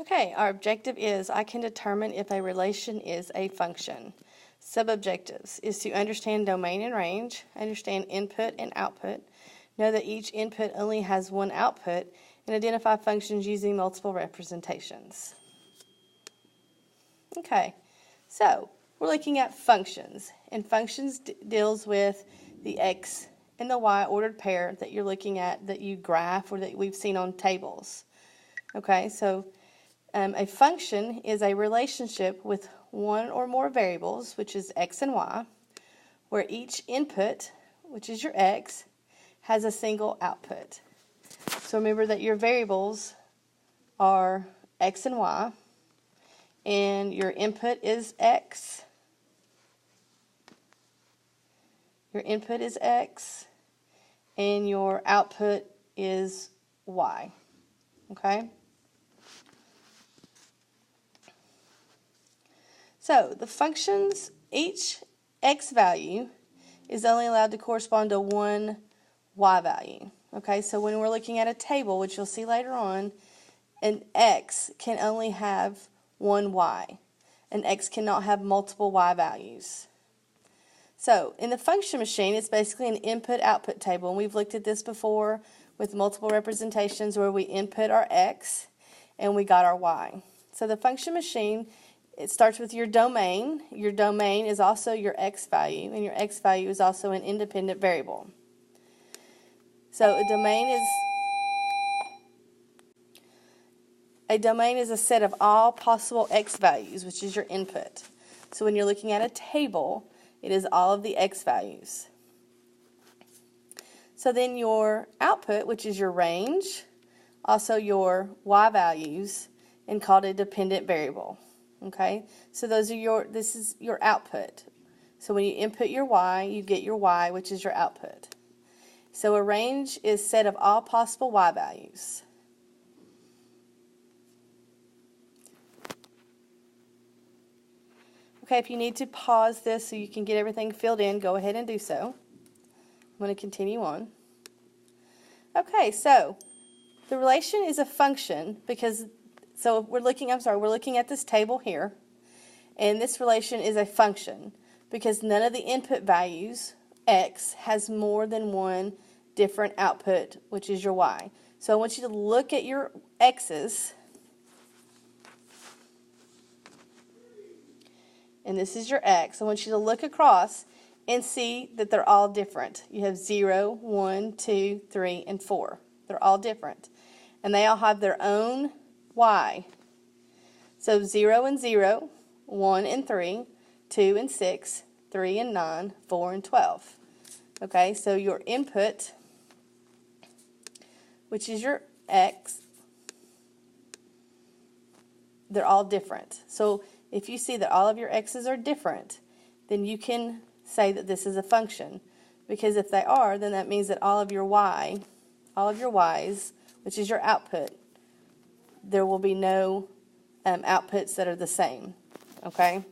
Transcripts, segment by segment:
Okay, our objective is I can determine if a relation is a function. Sub-objectives is to understand domain and range, understand input and output, know that each input only has one output, and identify functions using multiple representations. Okay, so we're looking at functions, and functions deals with the x and the y ordered pair that you're looking at, that you graph or that we've seen on tables. Okay, so a function is a relationship with one or more variables, which is x and y, where each input, which is your x, has a single output. So remember that your variables are x and y, and your input is x. Your input is x, and your output is y. Okay? So the functions, each x value is only allowed to correspond to one y value. Okay, so when we're looking at a table, which you'll see later on, an x can only have one y. An x cannot have multiple y values. So in the function machine, it's basically an input-output table, and we've looked at this before with multiple representations where we input our x and we got our y. So the function machine, it starts with your domain. Your domain is also your x value, and your x value is also an independent variable. So a domain is a set of all possible x values, which is your input. So when you're looking at a table, it is all of the x values. So then your output, which is your range, also your y values, and called a dependent variable. Okay, so this is your output. So when you input your y, you get your y, which is your output. So a range is a set of all possible y values. Okay, if you need to pause this so you can get everything filled in, go ahead and do so. I'm going to continue on. Okay, so the relation is a function because, so we're looking at this table here, and this relation is a function because none of the input values, x, has more than one different output, which is your y. So I want you to look at your x's, and this is your x. I want you to look across and see that they're all different. You have 0, 1, 2, 3, and 4. They're all different. And they all have their own y. So 0 and 0, 1 and 3, 2 and 6, 3 and 9, 4 and 12. Okay, so your input, which is your x, they're all different. So if you see that all of your x's are different, then you can say that this is a function. Because if they are, then that means that all of your y's, which is your output, there will be no outputs that are the same. Okay?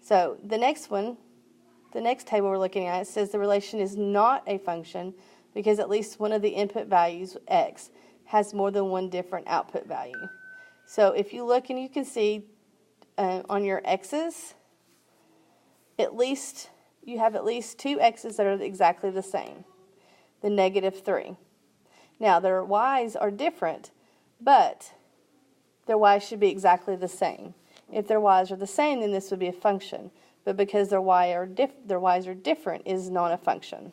So the next one, the next table we're looking at, it says the relation is not a function because at least one of the input values, x, has more than one different output value. So if you look and you can see on your x's, you have at least two x's that are exactly the same, the -3. Now their y's are different, but their y's should be exactly the same. If their y's are the same, then this would be a function. But because their y's are different, it is not a function.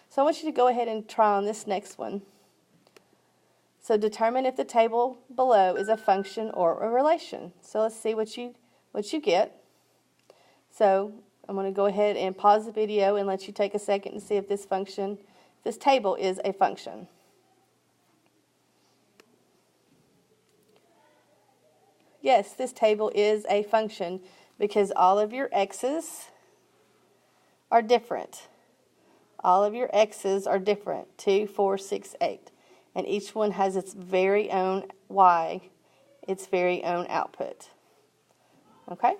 So I want you to go ahead and try on this next one. So determine if the table below is a function or a relation. So let's see what you get. So I'm going to go ahead and pause the video and let you take a second and see if this table is a function. Yes, this table is a function because all of your x's are different. All of your x's are different, 2, 4, 6, 8. And each one has its very own y, its very own output. Okay?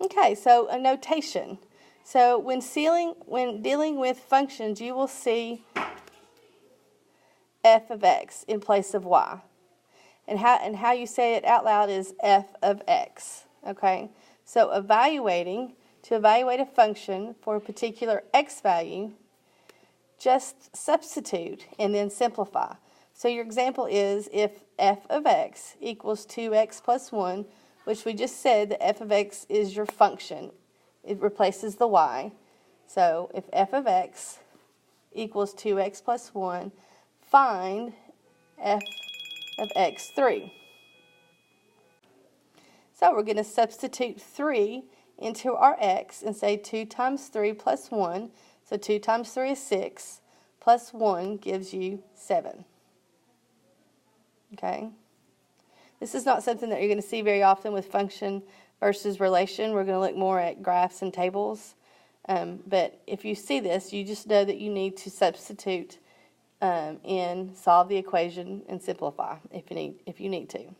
Okay, so a notation. So when dealing with functions, you will see f of x in place of y. And how you say it out loud is f of x, okay? So to evaluate a function for a particular x value, just substitute and then simplify. So your example is if f of x equals 2x plus 1, which we just said that f of x is your function. It replaces the y. So if f of x equals 2x plus 1, find f of x3. So we're going to substitute 3 into our x and say 2 times 3 plus 1. So 2 times 3 is 6, plus 1 gives you 7. Okay? This is not something that you're going to see very often with function versus relation. We're going to look more at graphs and tables. But if you see this, you just know that you need to substitute and solve the equation and simplify if you need to.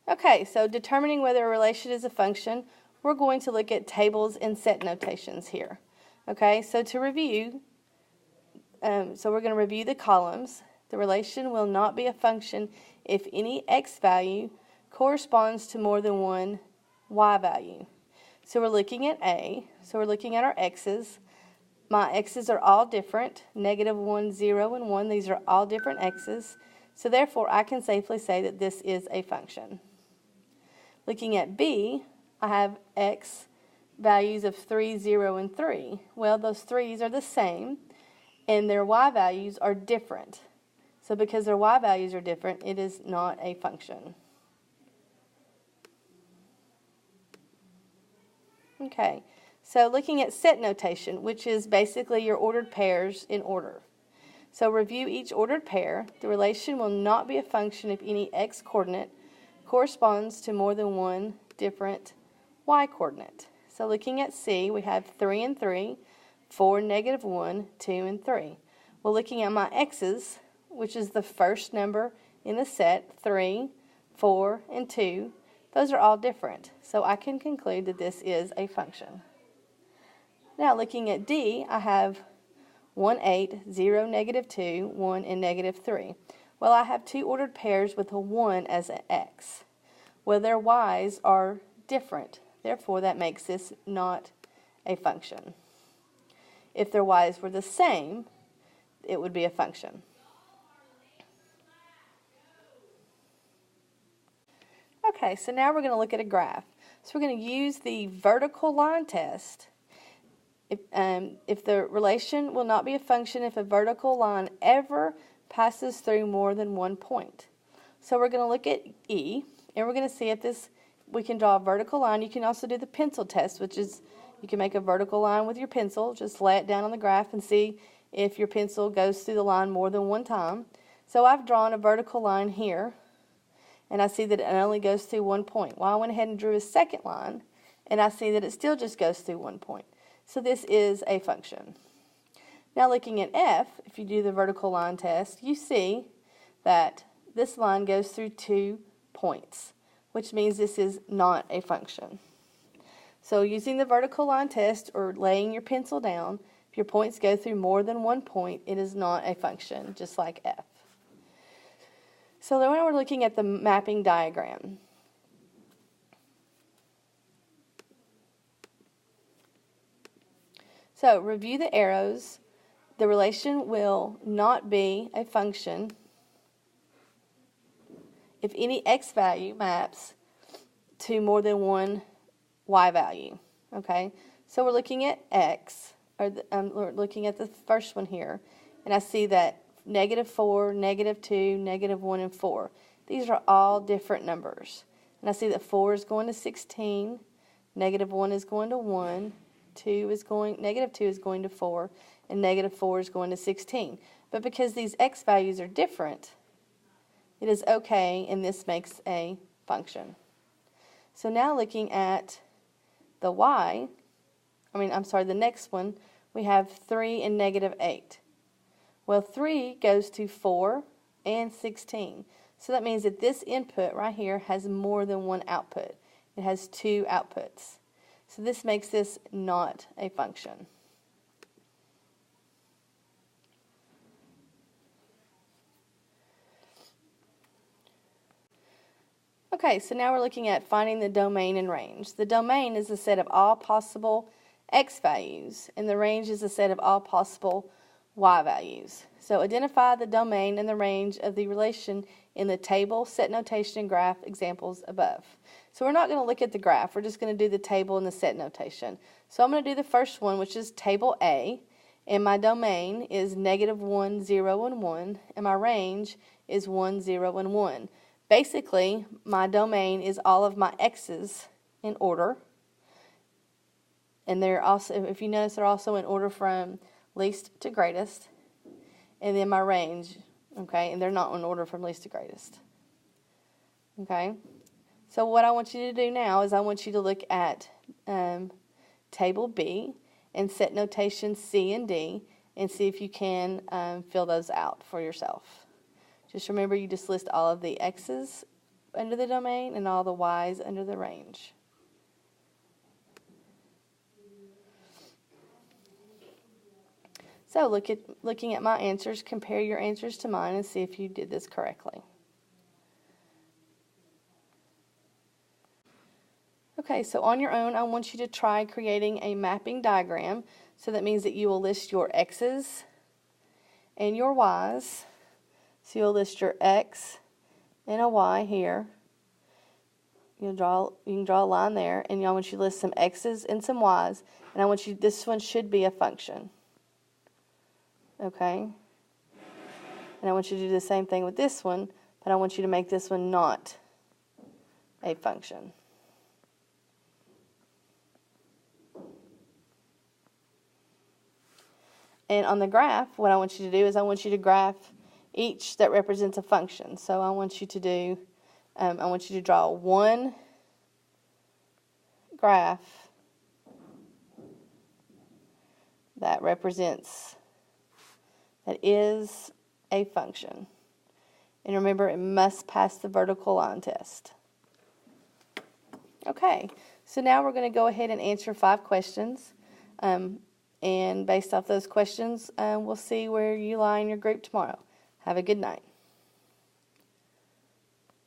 Okay, so determining whether a relation is a function, we're going to look at tables and set notations here. Okay, so to review, we're going to review the columns. The relation will not be a function if any x value corresponds to more than one y value. So we're looking at A, so we're looking at our x's. My x's are all different, -1, 0, and 1. These are all different x's. So therefore, I can safely say that this is a function. Looking at B, I have x values of 3, 0, and 3. Well, those 3's are the same, and their y values are different. So because their y values are different, it is not a function. Okay, so looking at set notation, which is basically your ordered pairs in order. So review each ordered pair. The relation will not be a function if any x coordinate corresponds to more than one different y coordinate. So looking at C, we have 3 and 3, 4, -1, 2, and 3. Well, looking at my x's, which is the first number in the set, 3, 4, and 2, those are all different. So I can conclude that this is a function. Now looking at D, I have 1, 8, 0, -2, 1, and -3. Well, I have two ordered pairs with a 1 as an x. Well, their y's are different. Therefore, that makes this not a function. If their y's were the same, it would be a function. Okay, so now we're going to look at a graph. So we're going to use the vertical line test. If the relation will not be a function if a vertical line ever passes through more than one point. So we're going to look at E, and we're going to see if we can draw a vertical line. You can also do the pencil test, which is you can make a vertical line with your pencil. Just lay it down on the graph and see if your pencil goes through the line more than one time. So I've drawn a vertical line here, and I see that it only goes through one point. Well, I went ahead and drew a second line, and I see that it still just goes through one point. So this is a function. Now looking at F, if you do the vertical line test, you see that this line goes through 2 points, which means this is not a function. So using the vertical line test or laying your pencil down, if your points go through more than one point, it is not a function, just like F. So now we're looking at the mapping diagram. So review the arrows. The relation will not be a function if any x value maps to more than one y value. Okay, so we're looking at x, or we're looking at the first one here, and I see that -4, -2, -1, and 4. These are all different numbers. And I see that 4 is going to 16, -1 is going to 1, -2 is going to 4, and -4 is going to 16. But because these x values are different, it is okay, and this makes a function. So now looking at the the next one, we have 3 and -8. Well, 3 goes to 4 and 16. So that means that this input right here has more than one output. It has 2 outputs. So this makes this not a function. Okay, so now we're looking at finding the domain and range. The domain is a set of all possible x values, and the range is a set of all possible y values. So identify the domain and the range of the relation in the table, set notation, and graph examples above. So we're not going to look at the graph. We're just going to do the table and the set notation. So I'm going to do the first one, which is table A, and my domain is -1, 0, and 1, and my range is 1, 0, and 1. Basically, my domain is all of my x's in order, and they're also, if you notice, they're also in order from least to greatest, and then my range, okay, and they're not in order from least to greatest. Okay, so what I want you to do now is I want you to look at table B and set notation C and D and see if you can fill those out for yourself. Just remember, you just list all of the x's under the domain and all the y's under the range. So looking at my answers, compare your answers to mine and see if you did this correctly. Okay, so on your own, I want you to try creating a mapping diagram. So that means that you will list your x's and your y's. So you'll list your x and a y here. You can draw a line there, and I want you to list some x's and some y's. And I want you, this one should be a function. Okay? And I want you to do the same thing with this one, but I want you to make this one not a function. And on the graph, what I want you to do is I want you to graph each that represents a function. So I want you to do, I want you to draw one graph that represents, that is a function. And remember, it must pass the vertical line test. Okay, so now we're going to go ahead and answer 5 questions. And based off those questions, we'll see where you lie in your group tomorrow. Have a good night.